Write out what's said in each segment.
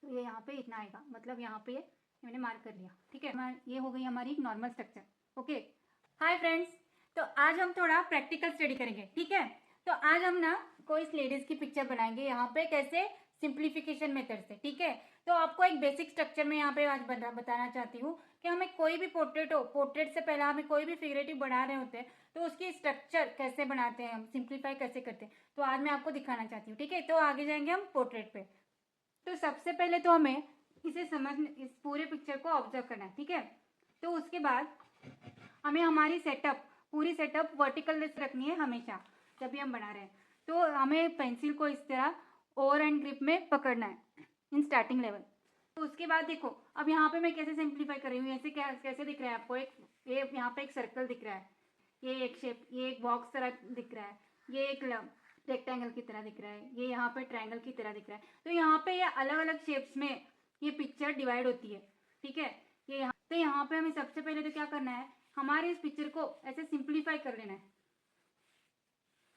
तो ये यहाँ पे इतना आएगा, मतलब यहाँ पे मैंने मार्क कर लिया। ठीक है, ये हो गई हमारी normal structure. Okay, hi friends, तो आज हम थोड़ा प्रैक्टिकल स्टडी करेंगे। ठीक है, तो आज हम ना कोई लेडीज की पिक्चर बनाएंगे यहाँ पे, कैसे, सिंप्लीफिकेशन मेथड से। ठीक है, तो आपको एक बेसिक स्ट्रक्चर में यहाँ पे आज बताना चाहती हूँ कि हमें कोई भी पोर्ट्रेट हो, पोर्ट्रेट से पहले हमें कोई भी फिगरेटिव बना रहे होते हैं तो उसकी स्ट्रक्चर कैसे बनाते हैं, हम सिंप्लीफाई कैसे करते हैं, तो आज मैं आपको दिखाना चाहती हूँ। ठीक है, तो आगे जाएंगे हम पोर्ट्रेट पे। तो सबसे पहले तो हमें इसे इस पूरे पिक्चर को ऑब्जर्व करना है। ठीक है, तो उसके बाद हमें हमारी पूरी सेटअप वर्टिकल रखनी है हमेशा जब भी हम बना रहे हैं। तो हमें पेंसिल को इस तरह ओवर एंड ग्रिप में पकड़ना है इन स्टार्टिंग लेवल। तो उसके बाद देखो, अब यहाँ पे मैं कैसे सिंप्लीफाई कर रही हूँ, ऐसे कैसे दिख रहा है आपको, ये यहाँ पे एक सर्कल दिख रहा है, ये एक शेप, ये एक बॉक्स तरह दिख रहा है, ये एक रेक्टेंगल की तरह दिख रहा है, ये यहाँ पे ट्रायंगल की तरह दिख रहा है। तो यहाँ पे ये अलग अलग शेप्स में ये पिक्चर डिवाइड होती है। ठीक है, ये यहाँ तो यहाँ पे हमें सबसे पहले तो क्या करना है, हमारे इस पिक्चर को ऐसे सिंप्लीफाई कर लेना है।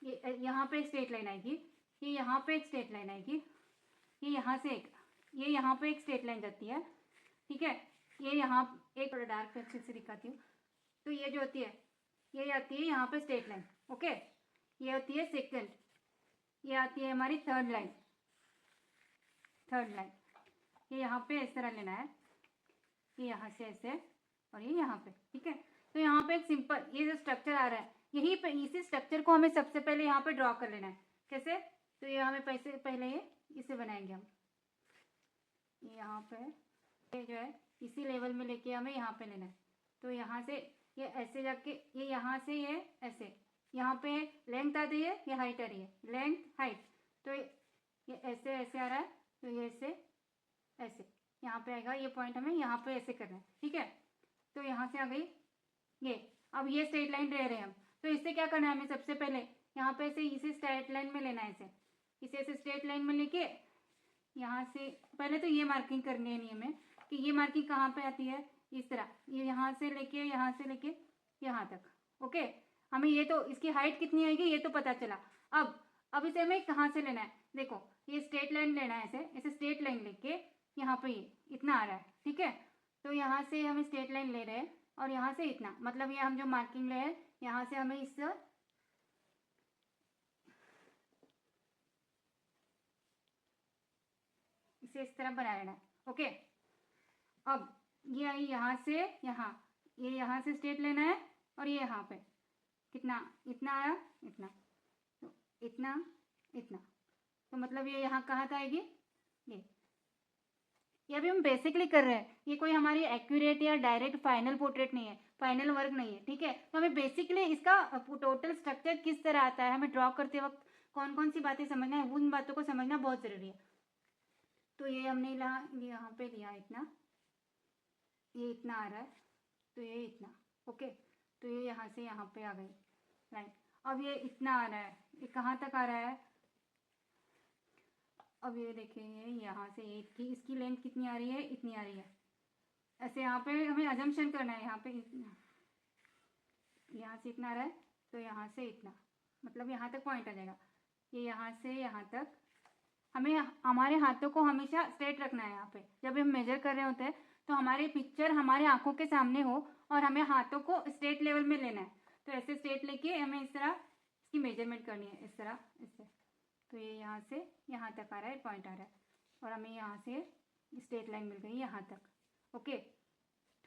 ये यहाँ पे एक स्ट्रेट लाइन आएगी, ये यहाँ पे एक स्ट्रेट लाइन आएगी, ये यहाँ से एक, ये यहाँ पे एक स्ट्रेट लाइन जाती है। ठीक है, ये यहाँ एक डार्क पेंसिल से दिखाती हूँ। तो ये जो होती है, ये आती है यहाँ पे स्ट्रेट लाइन। ओके, ये होती है सेकंड, ये आती है हमारी थर्ड लाइन। ये यहाँ पे इस तरह लेना है, ये यहाँ से ऐसे और ये यहाँ पे। ठीक है, तो यहाँ पे एक सिंपल ये जो स्ट्रक्चर आ रहा है, यही पे इसी स्ट्रक्चर को हमें सबसे पहले यहाँ पे ड्रॉ कर लेना है। कैसे, तो ये हमें पहले ये इसे बनाएंगे हम, ये यहाँ पे ये जो है इसी लेवल में लेके हमें यहाँ पे लेना है। तो यहाँ से ये ऐसे जाके ये यहाँ से ये ऐसे, यहाँ पे लेंथ आ रही है, ये हाइट आ रही है, लेंथ हाइट। तो ये ऐसे ऐसे आ रहा है, तो ये ऐसे ऐसे यहाँ पे आएगा, ये पॉइंट हमें यहाँ पे ऐसे करना है। ठीक है, तो यहाँ से आ गई ये, अब ये स्ट्रेट लाइन रह रहे हैं हम, तो इससे क्या करना है हमें, सबसे पहले यहाँ पे ऐसे इसे स्ट्रेट लाइन में लेना है, इसे ऐसे स्ट्रेट लाइन में लेके यहाँ से पहले तो ये मार्किंग करनी है नियम में कि ये मार्किंग कहाँ पे आती है, इस तरह, ये यहाँ से लेके यहाँ तक। ओके, हमें ये तो इसकी हाइट कितनी आएगी ये तो पता चला। अब इसे हमें कहाँ से लेना है, देखो ये स्ट्रेट लाइन लेना है, ऐसे स्ट्रेट लाइन लेके यहाँ पे ये इतना आ रहा है। ठीक है, तो यहाँ से हम स्ट्रेट लाइन ले रहे हैं और यहाँ से इतना, मतलब ये हम जो मार्किंग ले रहे हैं यहाँ से हमें इसे इस तरह बना लेना है। ओके, अब ये आई यहाँ से यहाँ, ये यहाँ से स्ट्रेट लेना है और ये यहाँ पे कितना, इतना आया, इतना, तो इतना इतना, तो मतलब ये यहाँ कहाँ तक आएगी, ये अभी हम बेसिकली कर रहे हैं, ये कोई हमारी एक्यूरेट या डायरेक्ट फाइनल पोर्ट्रेट नहीं है, फाइनल वर्क नहीं है। ठीक है, तो हमें बेसिकली इसका टोटल स्ट्रक्चर किस तरह आता है, हमें ड्रॉ करते वक्त कौन कौन सी बातें समझना है, उन बातों को समझना बहुत ज़रूरी है। तो ये हमने यहाँ पे लिया इतना, ये इतना आ रहा है, तो ये इतना। ओके, तो ये यहाँ से यहाँ पे आ गई लाइन। अब ये इतना आ रहा है, ये कहाँ तक आ रहा है, अब ये देखेंगे यहाँ से ये इसकी लेंथ कितनी आ रही है, इतनी आ रही है। ऐसे यहाँ पे हमें अजम्पशन करना है, यहाँ पे यहाँ से इतना आ रहा है, तो यहाँ से इतना, मतलब यहाँ तक पॉइंट आ जाएगा। ये यहाँ से यहाँ तक हमें हमारे हाथों को हमेशा स्ट्रेट रखना है। यहाँ पे जब हम मेजर कर रहे होते हैं तो हमारी पिक्चर हमारे आंखों के सामने हो और हमें हाथों को स्ट्रेट लेवल में लेना है। तो ऐसे स्ट्रेट लेके हमें इस तरह इसकी मेजरमेंट करनी है, इस तरह इससे। तो ये यहाँ से यहाँ तक आ रहा है, पॉइंट आ रहा है, और हमें यहाँ से स्ट्रेट लाइन मिल गई यहाँ तक। ओके,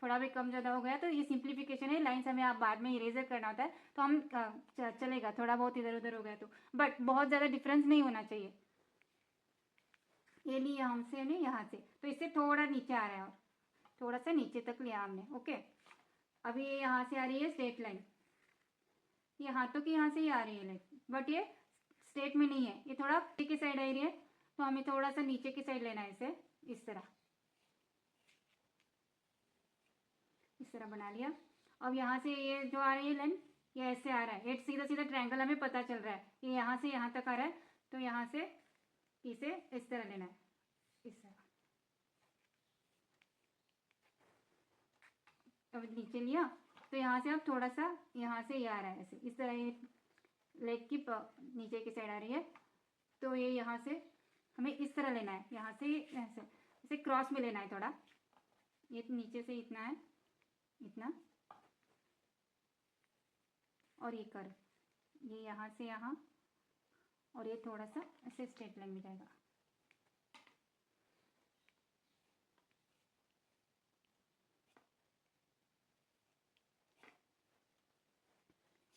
थोड़ा भी कम ज़्यादा हो गया तो ये सिंप्लीफिकेशन है, लाइन्स हमें आप बाद में इरेजर करना होता है तो हम चलेगा, थोड़ा बहुत इधर उधर हो गया तो, बट बहुत ज़्यादा डिफरेंस नहीं होना चाहिए। ये लिया हमसे ने यहाँ से, तो इससे थोड़ा नीचे आ रहा है, और थोड़ा सा नीचे तक लिया हमने। ओके, अभी ये यहाँ से आ रही है स्ट्रेट लाइन, ये हाथों की यहाँ से ही आ रही है लाइन, बट ये स्ट्रेट में नहीं है, ये थोड़ा नीचे की साइड आ रही है, तो हमें थोड़ा सा नीचे की साइड लेना है इसे, इस तरह बना लिया। अब यहाँ से ये जो आ रही है लाइन, ये ऐसे आ रहा है, ये सीधा सीधा ट्रायंगल हमें पता चल रहा है, ये यहाँ से यहाँ तक आ रहा है, तो यहाँ से इसे इस तरह लेना है, इस तरह। अब नीचे लिया तो यहाँ से अब थोड़ा सा यहाँ से ये आ रहा है ऐसे, इस तरह ये लेग की नीचे की साइड आ रही है, तो ये यहाँ से हमें इस तरह लेना है, यहाँ से ऐसे इसे क्रॉस में लेना है थोड़ा, ये नीचे से इतना है, इतना, और ये कर्व, ये यहाँ से यहाँ, और ये थोड़ा सा ऐसे स्ट्रेट लाइन में जाएगा।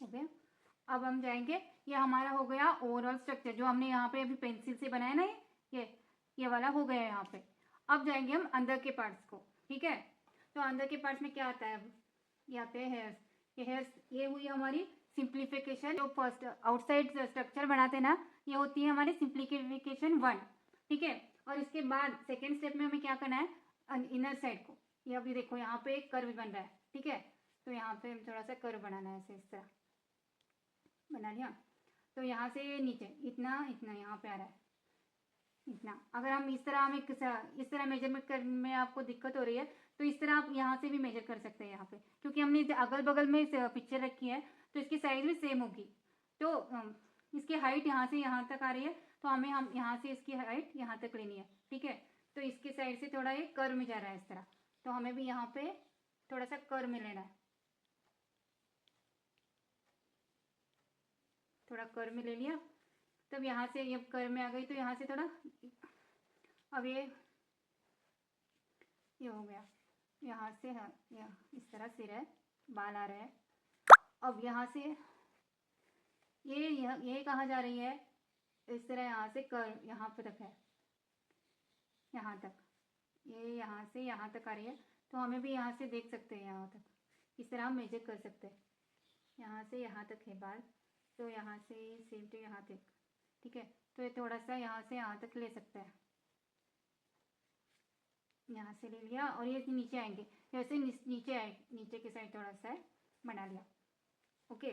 हो गया। अब हम जाएंगे, ये हमारा हो गया ओवरऑल स्ट्रक्चर जो हमने यहाँ पे अभी पेंसिल से बनाया ना, ये वाला हो गया यहाँ पे। अब जाएंगे हम अंदर के पार्ट्स को, ठीक है। तो अंदर के पार्ट्स में क्या आता है, अब ये आते हैं हेयर्स। ये हेयर्स, ये हुई हमारी सिंप्लीफिकेशन। जो फर्स्ट आउटसाइड स्ट्रक्चर बनाते हैं ना, ये होती है हमारी सिंप्लीफिकेशन 1, ठीक है। और इसके बाद सेकेंड स्टेप में हमें क्या करना है, इनर साइड को। ये अभी देखो यहाँ पे एक कर्व बन रहा है, ठीक है। तो यहाँ पे थोड़ा सा कर्व बनाना है, ऐसे इस तरह बना लिया। तो यहाँ से नीचे इतना इतना यहाँ पे आ रहा है, इतना। अगर हम इस तरह, हमें इस तरह मेजरमेंट करने में आपको दिक्कत हो रही है, तो इस तरह आप यहाँ से भी मेजर कर सकते हैं यहाँ पे, क्योंकि हमने अगल बगल में पिक्चर रखी है तो इसकी साइज भी सेम होगी। तो इसकी हाइट यहाँ से यहाँ तक आ रही है, तो हम यहाँ से इसकी हाइट यहाँ तक लेनी है, ठीक है। तो इसके साइड से थोड़ा ये कर्व में जा रहा है इस तरह, तो हमें भी यहाँ पे थोड़ा सा कर्व में लेना है, थोड़ा कर्व में ले लिया। तब यहाँ से ये कर्व में आ गई, तो यहाँ से थोड़ा, अब ये हो गया, यहाँ से है, इस तरह सिर है, बाल आ रहे हैं। अब यहाँ से ये कहाँ जा रही है, इस तरह यहाँ से कर्व यहाँ पे तक है, यहाँ तक, ये यहाँ से यहाँ तक आ रही है। तो हमें भी यहाँ से देख सकते हैं, यहाँ तक इस तरह हम मेजर कर सकते हैं। यहाँ से यहाँ तक है बाल, तो यहाँ से सेम टू यहाँ तक, ठीक है। तो ये थोड़ा सा यहाँ से यहाँ तक ले सकते हैं, यहाँ से ले लिया। और ये नीचे आएंगे, जैसे नीचे आए, नीचे की साइड थोड़ा सा बना लिया, ओके।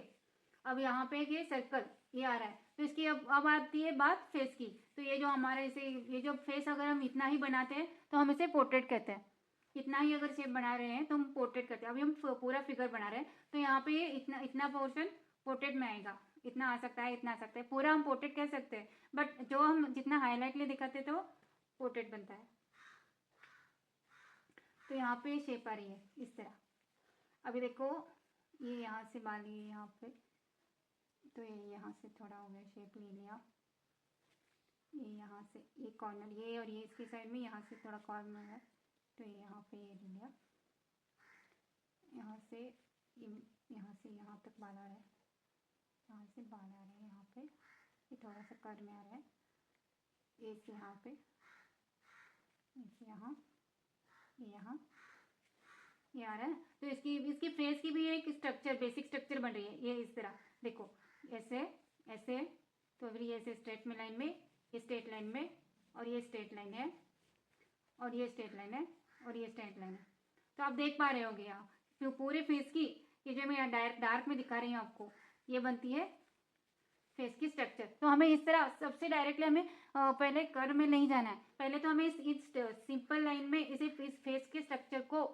अब यहाँ पे ये सर्कल ये आ रहा है, तो इसकी अब आती है बात फेस की। तो ये जो हमारा इसे, ये जो फेस अगर हम इतना ही बनाते हैं तो हम इसे पोर्ट्रेट कहते हैं। इतना ही अगर शेप बना रहे हैं तो हम पोर्ट्रेट करते हैं। अभी हम पूरा फिगर बना रहे हैं, तो यहाँ पे ये इतना पोर्शन पोर्ट्रेट में आएगा, इतना आ सकता है, इतना आ सकता है, पूरा हम पोर्ट्रेट कह सकते हैं। बट जो हम जितना हाईलाइट लिए दिखाते थे वो पोर्ट्रेट बनता है। तो यहाँ पे शेप आ रही है इस तरह। अभी देखो, ये यहाँ से बाल, ये यहाँ पे, तो ये यहाँ से थोड़ा हो गया, शेप ले लिया। ये यहाँ से ये कॉर्नर, ये और ये इसकी साइड में यहाँ से थोड़ा कॉर्नर है, तो ये यहाँ पे ये ले लिया। यहाँ से यहाँ तक बाल आ रहा है, यहाँ से बाल आ रहे हैं यहाँ पे, ये थोड़ा सा कर्व में आ रहा है, ये से यहाँ पे, यहाँ, ये आ रहा है। तो इसकी फेस की भी एक स्ट्रक्चर, बेसिक स्ट्रक्चर बन रही है। ये इस तरह देखो, ऐसे ऐसे, तो फिर ये ऐसे स्ट्रेट में लाइन में, ये स्ट्रेट लाइन में, और ये स्ट्रेट लाइन है, और ये स्ट्रेट लाइन है, और ये स्ट्रेट लाइन है। तो आप देख पा रहे होगे यहाँ, तो पूरे फेस की, ये जो मैं यहाँ डार्क में दिखा रही हूँ आपको, ये बनती है फेस की स्ट्रक्चर। तो हमें इस तरह सबसे डायरेक्टली हमें पहले कर्व में नहीं जाना है, पहले तो हमें इस सिंपल लाइन में इस फेस के स्ट्रक्चर को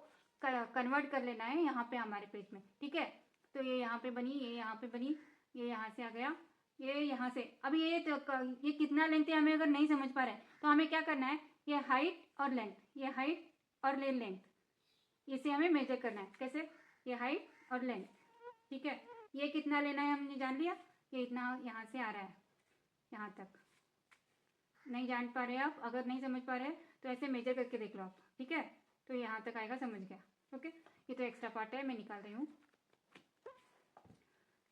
कन्वर्ट कर लेना है यहाँ पे हमारे पेज में, ठीक है। तो ये यहाँ पे बनी, ये यहाँ पे बनी, ये यहाँ से आ गया, ये यहाँ से। अब ये कितना लेंथ है हमें अगर नहीं समझ पा रहे हैं, तो हमें क्या करना है, ये हाइट और लेंथ, ये हाइट और लेंथ, इसे हमें मेजर करना है। कैसे, ये हाइट और लेंथ, ठीक है। ये कितना लेना है हमने जान लिया, ये इतना यहाँ से आ रहा है यहाँ तक। नहीं जान पा रहे आप, अगर नहीं समझ पा रहे तो ऐसे मेजर करके देख लो आप, ठीक है। तो यहाँ तक आएगा, समझ गया, ओके। ये तो एक्स्ट्रा पार्ट है, मैं निकाल रही हूँ।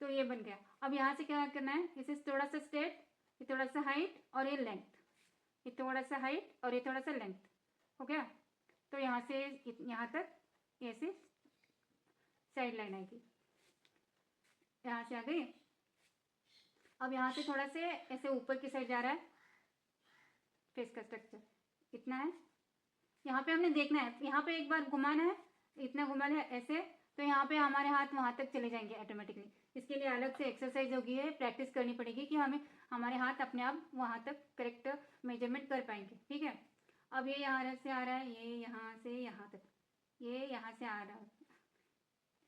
तो ये बन गया। अब यहाँ से क्या करना है, इसे थोड़ा सा स्ट्रेट, ये थोड़ा सा हाइट और ये लेंथ, ये थोड़ा सा हाइट और ये थोड़ा सा लेंथ, हो गया। तो यहाँ से यहाँ तक ऐसे साइड लाइन आएगी, यहाँ से आ गई। अब यहाँ से थोड़ा से ऐसे ऊपर की साइड जा रहा है फेस का स्ट्रक्चर, इतना है। यहाँ पे हमने देखना है, यहाँ पे एक बार घुमाना है, इतना घुमाना है ऐसे, तो यहाँ पे हमारे हाथ वहाँ तक चले जाएंगे ऑटोमेटिकली। इसके लिए अलग से एक्सरसाइज होगी है, प्रैक्टिस करनी पड़ेगी कि हमारे हाथ अपने आप वहाँ तक करेक्ट मेजरमेंट कर पाएंगे, ठीक है। अब ये यहाँ से आ रहा है, ये यहाँ से यहाँ तक, ये यहाँ से आ रहा है,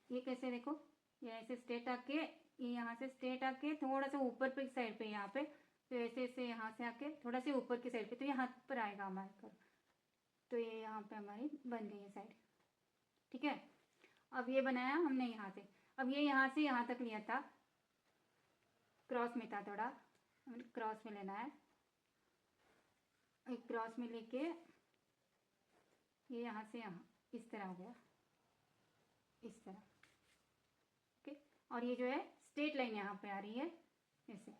ये कैसे देखो, ये ऐसे स्ट्रेट आके, ये यहाँ से स्ट्रेट आके थोड़ा सा ऊपर पे साइड पे यहाँ पे, तो ऐसे ऐसे यहाँ से आके थोड़ा से ऊपर की साइड पे, तो ये हाथ पर आएगा हमारे पर, तो ये यहाँ पे हमारी बन गई है साइड। ठीक है, अब ये बनाया हमने यहाँ से। अब ये यहाँ से यहाँ तक लिया था, क्रॉस में था थोड़ा, क्रॉस में लेना है। एक क्रॉस में लेके ये यहाँ से यहाँ इस तरह हो गया, इस तरह। ओके, और ये जो है स्ट्रेट लाइन यहाँ पे आ रही है ऐसे,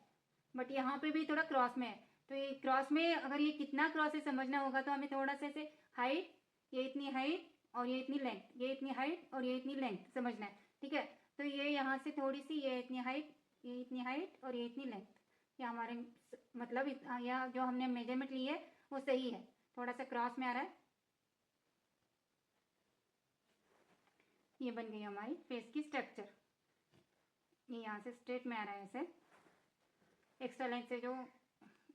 बट यहाँ पे भी थोड़ा क्रॉस में है। तो ये क्रॉस में अगर ये कितना क्रॉस है समझना होगा, तो हमें थोड़ा सा ऐसे हाइट, ये इतनी हाइट और ये इतनी लेंथ, ये इतनी हाइट और ये इतनी लेंथ समझना है। ठीक है, तो ये यहाँ से थोड़ी सी, ये इतनी हाइट, ये इतनी हाइट और ये इतनी लेंथ, ये हमारे मतलब या जो हमने मेजरमेंट ली है वो सही है। थोड़ा सा क्रॉस में आ रहा है, ये बन गई हमारी फेस की स्ट्रक्चर। ये यहाँ से स्ट्रेट में आ रहा है ऐसे, एक्स्ट्रा लाइन से जो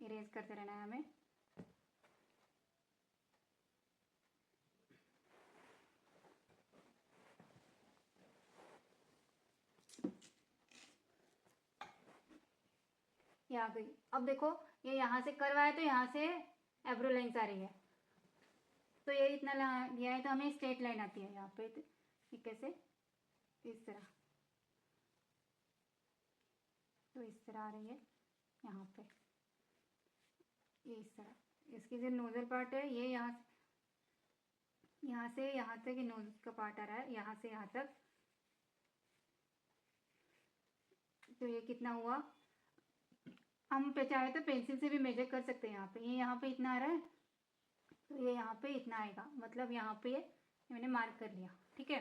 इरेज करते रहना है हमें। ये आ गई। अब देखो ये यहाँ से कर्व आया, तो यहाँ से एब्रो लाइन्स आ रही है। तो ये इतना लिया है, तो हमें स्ट्रेट लाइन आती है यहाँ पे। तो कैसे, इस तरह, तो इस तरह आ रही है यहाँ पे, ये इस तरह। इसकी जो नोजल पार्ट है ये यहाँ से यहाँ तक ये नोज का पार्ट आ रहा है, यहाँ से यहाँ तक। तो ये कितना हुआ, हम पे चाहे तो पेंसिल से भी मेजर कर सकते हैं। यहाँ पे ये यहाँ पे इतना आ रहा है, तो ये यहाँ पे इतना आएगा, मतलब यहाँ पे मैंने मार्क कर लिया। ठीक है,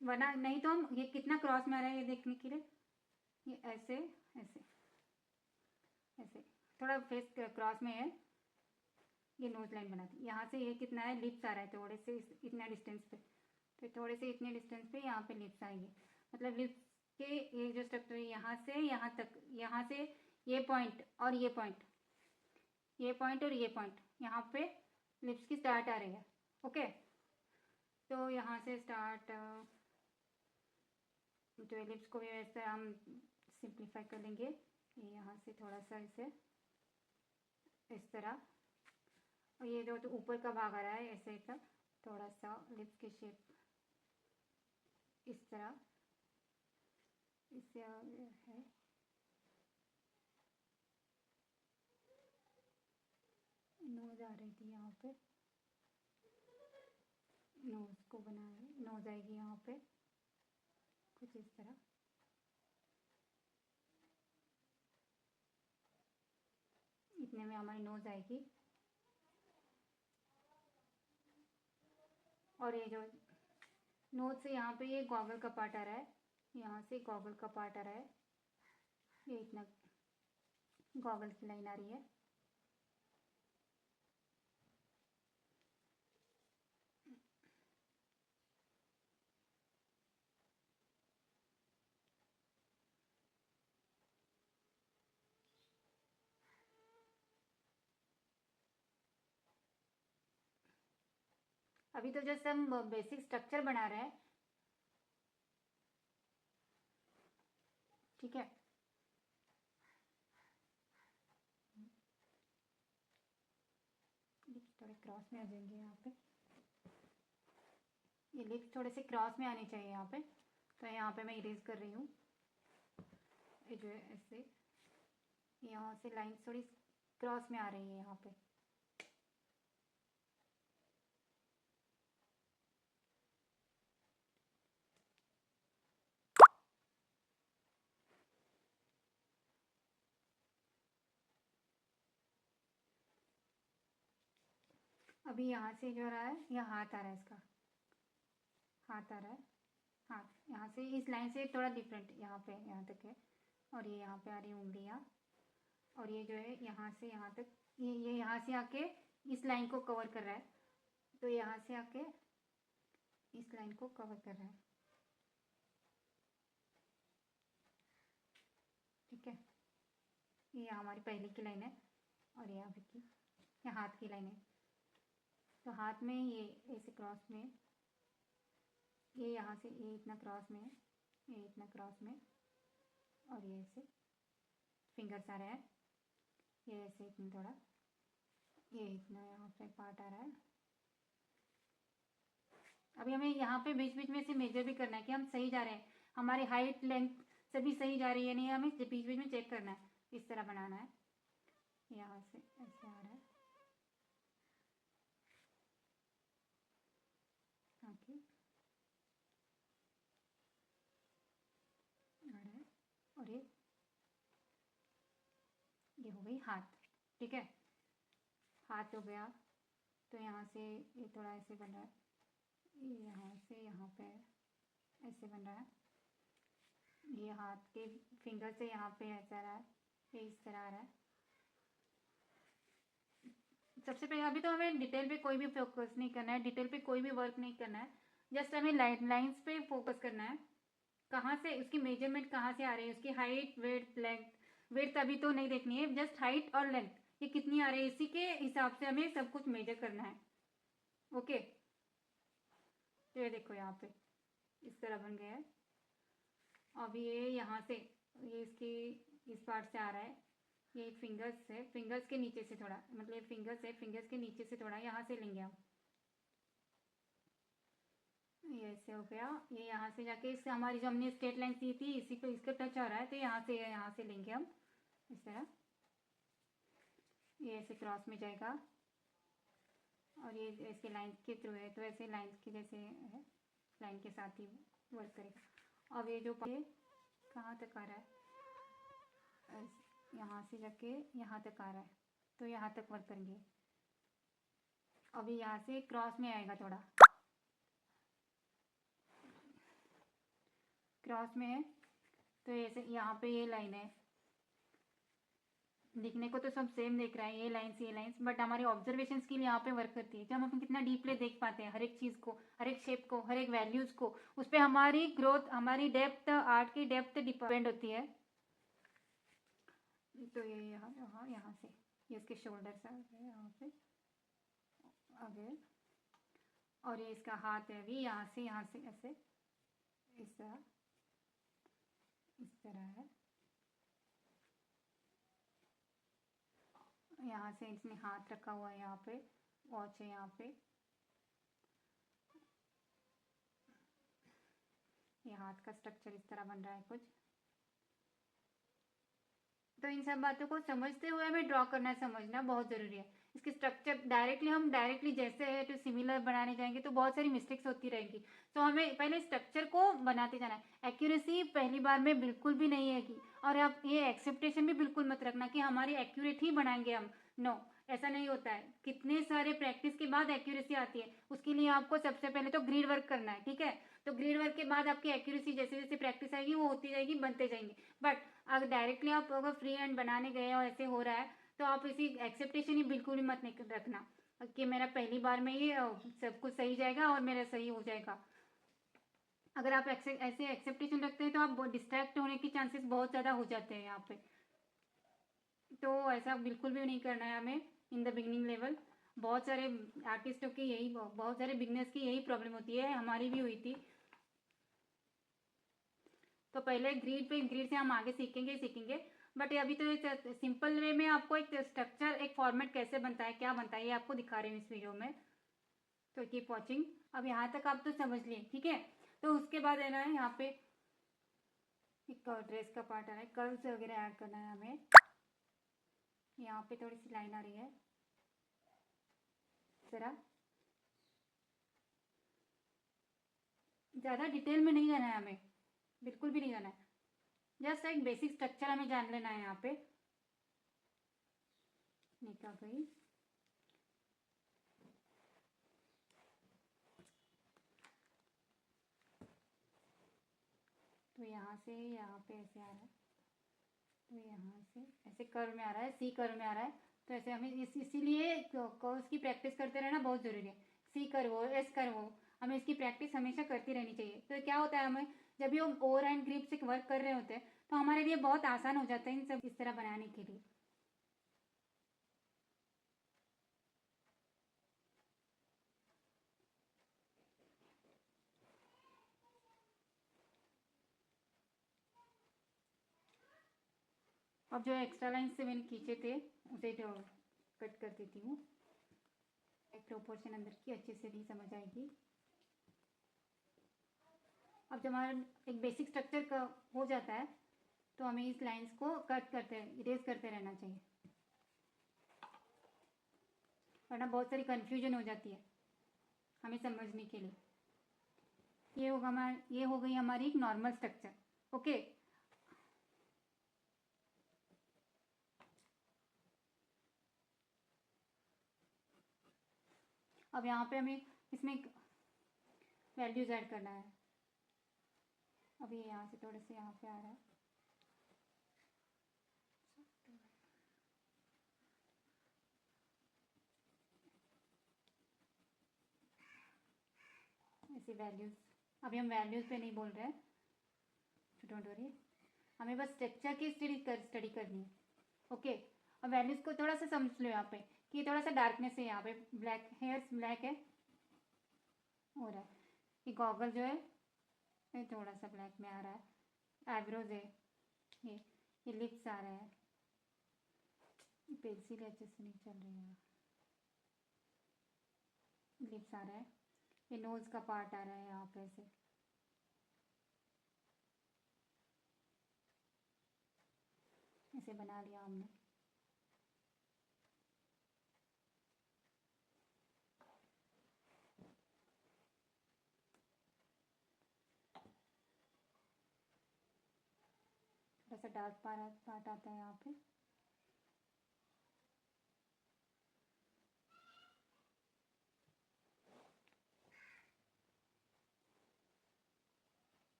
वरना नहीं तो हम ये कितना क्रॉस में आ रहा है ये देखने के लिए, ये ऐसे ऐसे ऐसे थोड़ा फेस क्रॉस में है, ये नोज लाइन बनाती। यहाँ से ये कितना है, लिप्स आ रहा है थोड़े से इतना डिस्टेंस पे, तो थोड़े से इतने डिस्टेंस पे यहाँ पे लिप्स आएंगे। मतलब लिप्स के ये जो स्ट्रक्चर है यहाँ से यहाँ तक, यहाँ से ये पॉइंट और ये पॉइंट, ये पॉइंट और ये पॉइंट, यहाँ पे लिप्स की स्टार्ट आ रही है। ओके, तो यहाँ से स्टार्ट, जो लिप्स को भी वैसे हम सिंप्लीफाई कर लेंगे। ये यहाँ से थोड़ा सा इसे इस तरह, और ये जो तो ऊपर का भाग आ रहा है ऐसे तक, थोड़ा सा लिप्स की शेप इस तरह, इससे है। नोज आ रही थी यहाँ पे, नोज को बना, नोज आएगी यहाँ पे कुछ इस तरह। इतने में हमारी नोज आएगी। और ये जो नोज से यहाँ पे ये गॉगल का पार्ट आ रहा है, यहाँ से गॉगल का पार्ट आ रहा है, ये इतना गॉगल की लाइन आ रही है। अभी तो जस्ट हम बेसिक स्ट्रक्चर बना रहे हैं। ठीक है, लिप्स थोड़े क्रॉस में आ जाएंगे यहाँ पे, ये लिप्स थोड़े से क्रॉस में आने चाहिए यहाँ पे। तो यहाँ पे मैं इरेज कर रही हूँ, ये जो है ऐसे, यहाँ से लाइन थोड़ी क्रॉस में आ रही है यहाँ पे। अभी यहाँ से जो रहा है, यहाँ हाथ आ रहा है, इसका हाथ आ रहा है, हाथ यहाँ से इस लाइन से थोड़ा डिफरेंट यहाँ पे, यहाँ तक है। और ये यहाँ पे आ रही है उंगलियाँ, और ये जो है यहाँ से यहाँ तक, ये यहाँ से आके इस लाइन को कवर कर रहा है। तो यहाँ से आके इस लाइन को कवर कर रहा है। ठीक है, ये हमारी पहले की लाइन है, और ये अभी की, ये हाथ की लाइन है। तो हाथ में ये ऐसे क्रॉस में, ये यहाँ से ये इतना क्रॉस में है, ये इतना क्रॉस में, और ये ऐसे फिंगर्स आ रहे हैं, ये ऐसे इतना थोड़ा, ये इतना यहाँ पे पार्ट आ रहा है, अभी हमें यहाँ पे बीच बीच में से मेजर भी करना है कि हम सही जा रहे हैं, हमारी हाइट लेंथ सभी सही जा रही है नहीं, हमें बीच बीच में चेक करना है। इस तरह बनाना है, यहाँ से ऐसे आ रहा है, ओके आ रहा है। और ये हो गई हाथ, ठीक है, हाथ हो गया। तो यहाँ से ये थोड़ा ऐसे बन रहा है, यहाँ से यहाँ पे ऐसे बन रहा है, ये हाथ के फिंगर से यहाँ पे ऐसा रहा है, ये इस तरह आ रहा है। सबसे पहले अभी तो हमें डिटेल पे कोई भी फोकस नहीं करना है, डिटेल पे कोई भी वर्क नहीं करना है, जस्ट हमें लाइंस पे फोकस करना है। कहाँ से उसकी मेजरमेंट कहाँ से आ रही है, उसकी हाइट वेट लेंथ, वेट अभी तो नहीं देखनी है, जस्ट हाइट और लेंथ ये कितनी आ रही है, इसी के हिसाब से हमें सब कुछ मेजर करना है। ओके, तो ये देखो यहाँ पे इस तरह बन गया है। अब ये यहाँ से ये इसकी इस पार्ट से आ रहा है, ये फिंगर्स है, फिंगर्स के नीचे से थोड़ा, मतलब फिंगर्स है, फिंगर्स के नीचे से थोड़ा यहाँ से लेंगे हम, ये ऐसे हो गया। ये यहाँ से जाके इससे हमारी जो हमने स्ट्रेट लाइन दी थी इसी पे इसका टच हो रहा है, तो यहाँ से लेंगे हम इस तरह, ये ऐसे क्रॉस में जाएगा और ये ऐसे लाइन के थ्रू है, तो ऐसे लाइन के जैसे है, लाइन के साथ ही वर्क करेगा। अब ये जो कहाँ तक आ रहा है, यहाँ से जाके यहाँ तक आ रहा है, तो यहाँ तक वर्क करेंगे। अभी यहाँ से क्रॉस में आएगा, थोड़ा क्रॉस में है, तो ऐसे यहाँ पे ये लाइन है, दिखने को तो सब सेम दिख रहा है, ये लाइन्स, बट हमारी ऑब्जर्वेशंस के लिए यहाँ पे वर्क करती है, जब हम कितना डीपली देख पाते हैं हर एक चीज़ को, हर एक शेप को, हर एक वैल्यूज़ को, उस पर हमारी ग्रोथ, हमारी डेप्थ, आर्ट की डेप्थ डिपेंड होती है। तो ये यहाँ से ये इसके शोल्डर से यहाँ पे आगे, और ये इसका हाथ है भी यहाँ से ऐसे इस तरह है, यहाँ से इसने हाथ रखा हुआ है, यहाँ पे वॉच है, यहाँ पे ये हाथ का स्ट्रक्चर इस तरह बन रहा है कुछ। तो इन सब बातों को समझते हुए हमें ड्रॉ करना समझना बहुत ज़रूरी है। इसकी स्ट्रक्चर डायरेक्टली जैसे है तो सिमिलर बनाने जाएंगे तो बहुत सारी मिस्टेक्स होती रहेंगी, तो हमें पहले स्ट्रक्चर को बनाते जाना है। एक्यूरेसी पहली बार में बिल्कुल भी नहीं है कि, और आप ये एक्सेप्टेशन भी बिल्कुल मत रखना कि हमारी एक्यूरेट ही बनाएंगे हम, नो, ऐसा नहीं होता है। कितने सारे प्रैक्टिस के बाद एक्यूरेसी आती है, उसके लिए आपको सबसे पहले तो ग्रिड वर्क करना है, ठीक है। तो ग्रिड वर्क के बाद आपकी एक्यूरेसी जैसे जैसे प्रैक्टिस आएगी वो होती जाएगी, बनते जाएंगे। बट अगर डायरेक्टली आप अगर फ्री हैंड बनाने गए और ऐसे हो रहा है तो आप इसी एक्सेप्टेशन ही बिल्कुल भी मत नहीं रखना कि मेरा पहली बार में ही सब कुछ सही जाएगा और मेरा सही हो जाएगा। अगर आप ऐसे एक्सेप्टेशन रखते हैं तो आप डिस्ट्रैक्ट होने के चांसेस बहुत ज़्यादा हो जाते हैं यहाँ पे, तो ऐसा बिल्कुल भी नहीं करना है हमें इन द बिगनिंग लेवल। बहुत सारे आर्टिस्टों की यही, बहुत सारे बिगनर्स की यही प्रॉब्लम होती है, हमारी भी हुई थी। तो पहले ग्रीड से हम आगे सीखेंगे, बट अभी तो सिंपल वे में आपको एक स्ट्रक्चर, एक फॉर्मेट कैसे बनता है, क्या बनता है, ये आपको दिखा रही हूँ इस वीडियो में। तो कीप वॉचिंग। अब यहाँ तक आप तो समझ लिए, ठीक है। तो उसके बाद है ना, यहाँ पे एक ड्रेस का पार्ट आ रहा है, कर्व्स वगैरह ऐड करना है हमें। यहाँ पे थोड़ी सी लाइन आ रही है जरा, ज़्यादा डिटेल में नहीं जाना है हमें, बिल्कुल भी नहीं जाना है, जस्ट एक बेसिक स्ट्रक्चर हमें जान लेना है। यहाँ पे निकल गई, तो यहाँ से यहाँ पे ऐसे आ रहा है, तो यहाँ से ऐसे कर्व में आ रहा है, सी कर्व में आ रहा है, तो ऐसे हमें इसीलिए कर्व्स की प्रैक्टिस करते रहना बहुत ज़रूरी है। सी कर्व हो, एस कर्व हो, हमें इसकी प्रैक्टिस हमेशा करती रहनी चाहिए। तो क्या होता है, हमें जब भी हम ओवर एंड ग्रिप से वर्क कर रहे होते हैं तो हमारे लिए बहुत आसान हो जाता है इन सब इस तरह बनाने के लिए। अब जो एक्स्ट्रा लाइन से मैंने खींचे थे उसे कट कर देती हूँ, एक प्रोपोर्शन अंदर की अच्छे से भी समझ आएगी। अब जब हमारा एक बेसिक स्ट्रक्चर का हो जाता है तो हमें इस लाइंस को कट करते इरेज करते रहना चाहिए, वरना बहुत सारी कन्फ्यूजन हो जाती है हमें समझने के लिए। ये हो गई हमारी एक नॉर्मल स्ट्रक्चर। ओके, अब यहाँ पे हमें इसमें वैल्यूज ऐड करना है। अभी यहाँ से थोड़े से यहाँ पे आ रहा है, ऐसी वैल्यूज। अभी हम वैल्यूज पे नहीं बोल रहे हैं, डोंट वरी, हमें बस स्ट्रक्चर की स्टडी करनी है। ओके, अब वैल्यूज को थोड़ा सा समझ लो यहाँ पे कि थोड़ा सा डार्कनेस है, यहाँ पे ब्लैक हेयर्स ब्लैक है हो रहा है, ये गॉगल जो है ये थोड़ा सा ब्लैक में आ रहा है, आईब्रोज है, ये लिप्स आ रहा है, पेंसिल अच्छे से नहीं चल रही है, लिप्स आ रहा है, ये नोज का पार्ट आ रहा है यहाँ पे से, ऐसे बना लिया हमने। थोड़ा सा डार्क पार्ट आता है यहाँ पे,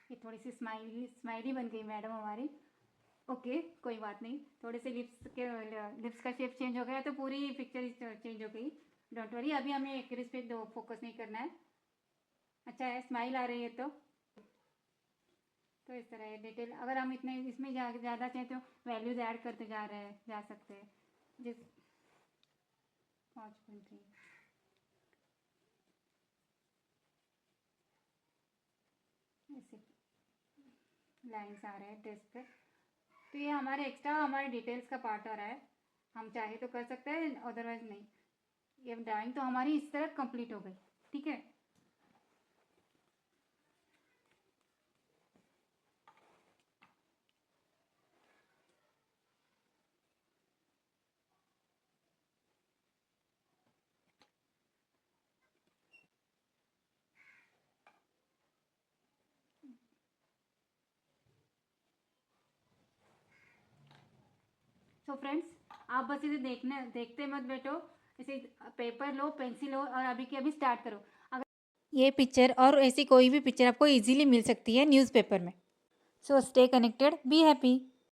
ये थोड़ी सी स्माइली बन गई मैडम हमारी। ओके, कोई बात नहीं, थोड़े से लिप्स का शेप चेंज हो गया तो पूरी पिक्चर चेंज हो गई, डोंट वरी। अभी हमें एक्यूरेसी पे दो फोकस नहीं करना है। अच्छा है, स्माइल आ रही है तो इस तरह है डिटेल। अगर हम इतने इसमें ज़्यादा चाहें तो वैल्यूज ऐड करते जा सकते हैं। जिस 5.3 ऐसे लाइन्स आ रहे हैं टेस्ट पे, तो ये हमारे एक्स्ट्रा हमारे डिटेल्स का पार्ट आ रहा है, हम चाहे तो कर सकते हैं, अदरवाइज नहीं। ये ड्राइंग तो हमारी इस तरह कंप्लीट हो गई, ठीक है। सो फ्रेंड्स, आप बस इसे देखते मत बैठो, इसे पेपर लो, पेंसिल लो और अभी के अभी स्टार्ट करो। अगर ये पिक्चर और ऐसी कोई भी पिक्चर आपको इजीली मिल सकती है न्यूज़पेपर में। So stay connected, be happy.